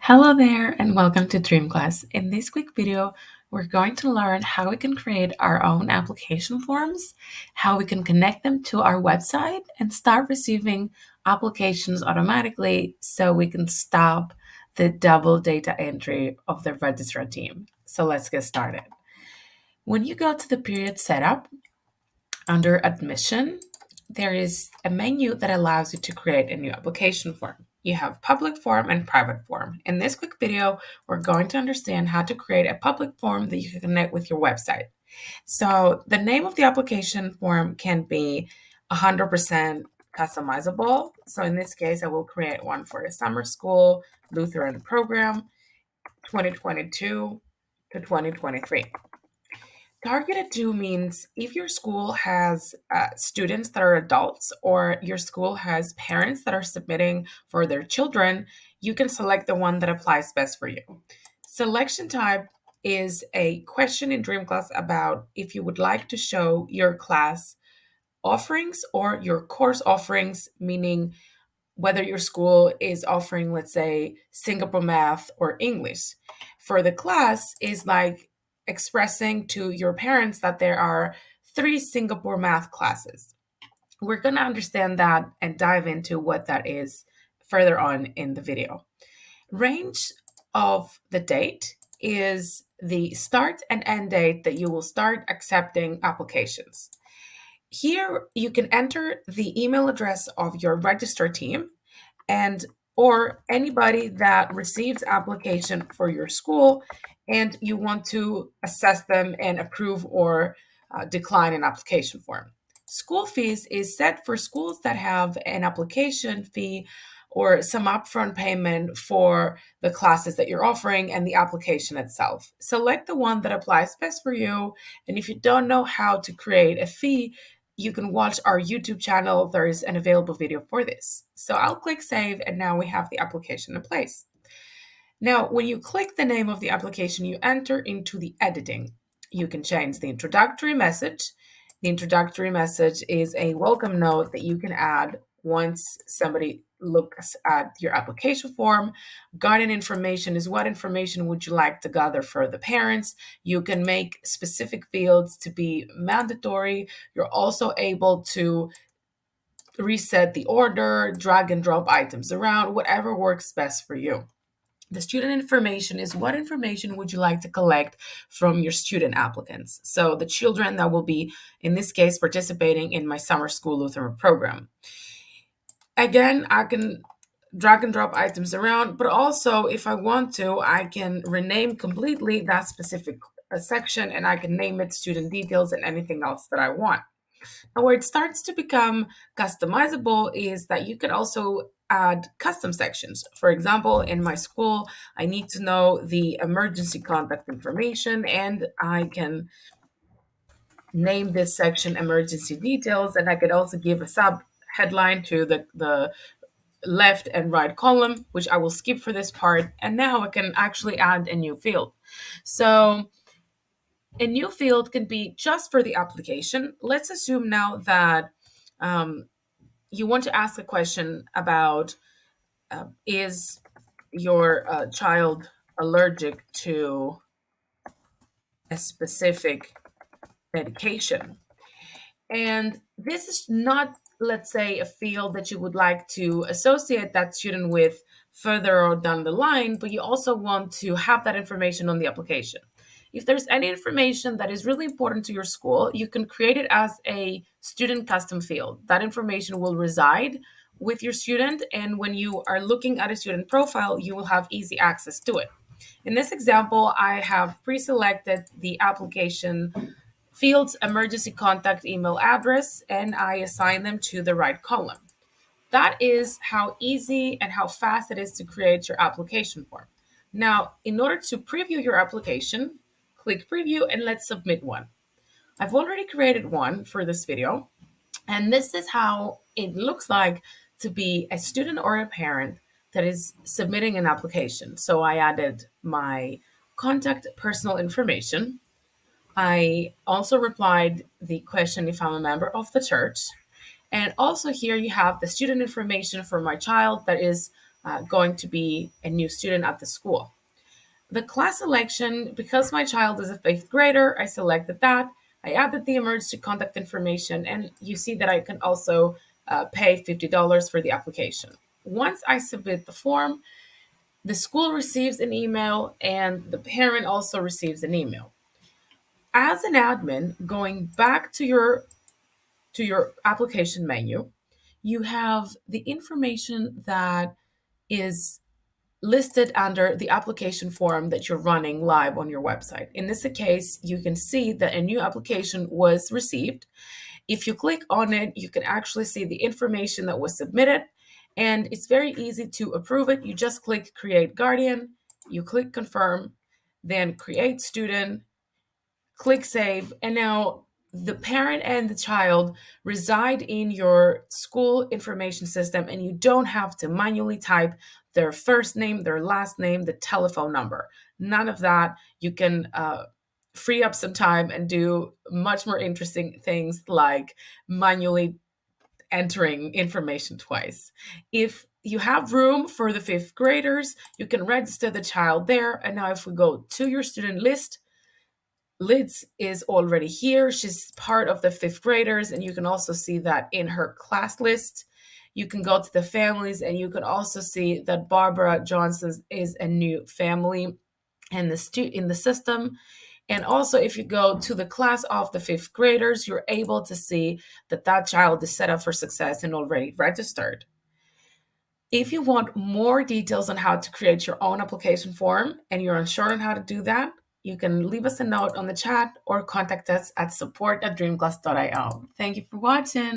Hello there and welcome to DreamClass. In this quick video, we're going to learn how we can create our own application forms, how we can connect them to our website and start receiving applications automatically so we can stop the double data entry of the registrar team. So let's get started. When you go to the period setup, under admission, there is a menu that allows you to create a new application form. You have public form and private form. In this quick video, we're going to understand how to create a public form that you can connect with your website. So the name of the application form can be 100% customizable. So in this case, I will create one for the summer school Lutheran program 2022 to 2023. Targeted to means if your school has students that are adults or your school has parents that are submitting for their children, you can select the one that applies best for you. Selection type is a question in DreamClass about if you would like to show your class offerings or your course offerings, meaning whether your school is offering, let's say, Singapore math or English. For the class is like expressing to your parents that there are 3 Singapore math classes. We're going to understand that and dive into what that is further on in the video. Range of the date is the start and end date that you will start accepting applications. Here you can enter the email address of your registrar team and or anybody that receives application for your school and you want to assess them and approve or decline an application form. School fees is set for schools that have an application fee or some upfront payment for the classes that you're offering and the application itself. Select the one that applies best for you. And if you don't know how to create a fee, you can watch our YouTube channel. There is an available video for this. So I'll click save and now we have the application in place. Now, when you click the name of the application, you enter into the editing. You can change the introductory message. The introductory message is a welcome note that you can add once somebody looks at your application form. Guardian information is what information would you like to gather for the parents. You can make specific fields to be mandatory. You're also able to reset the order, drag and drop items around, whatever works best for you. The student information is what information would you like to collect from your student applicants? So the children that will be, in this case, participating in my summer school Lutheran program. Again, I can drag and drop items around, but also if I want to, I can rename completely that specific section and I can name it student details and anything else that I want. Now, where it starts to become customizable is that you can also add custom sections. For example, in my school, I need to know the emergency contact information, and I can name this section emergency details, and I could also give a sub headline to the left and right column, which I will skip for this part. And now I can actually add a new field. So a new field can be just for the application. Let's assume now that you want to ask a question about is your child allergic to a specific medication? And this is not, let's say, a field that you would like to associate that student with further down the line, but you also want to have that information on the application. If there's any information that is really important to your school, you can create it as a student custom field. That information will reside with your student, and when you are looking at a student profile, you will have easy access to it. In this example, I have pre-selected the application fields emergency contact email address and I assign them to the right column. That is how easy and how fast it is to create your application form. Now, in order to preview your application, click preview and let's submit one. I've already created one for this video, and this is how it looks like to be a student or a parent that is submitting an application. So I added my contact personal information. I also replied the question if I'm a member of the church. And also here you have the student information for my child that is going to be a new student at the school. The class selection, because my child is a fifth grader, I selected that. I added the emergency contact information, and you see that I can also pay $50 for the application. Once I submit the form, the school receives an email and the parent also receives an email. As an admin, going back to your application menu, you have the information that is listed under the application form that you're running live on your website. In this case, you can see that a new application was received. If you click on it, you can actually see the information that was submitted, and it's very easy to approve it. You just click Create Guardian, you click Confirm, then Create Student, click Save, and now the parent and the child reside in your school information system, and you don't have to manually type their first name, their last name, the telephone number. None of that. You can free up some time and do much more interesting things like manually entering information twice. If you have room for the fifth graders, you can register the child there. And now, if we go to your student list, Liz is already here. She's part of the fifth graders, and you can also see that in her class list. You can go to the families, and you can also see that Barbara Johnson is a new family in the system. And also, if you go to the class of the fifth graders, you're able to see that that child is set up for success and already registered. If you want more details on how to create your own application form and you're unsure on how to do that, you can leave us a note on the chat or contact us at support@dreamclass.io. Thank you for watching.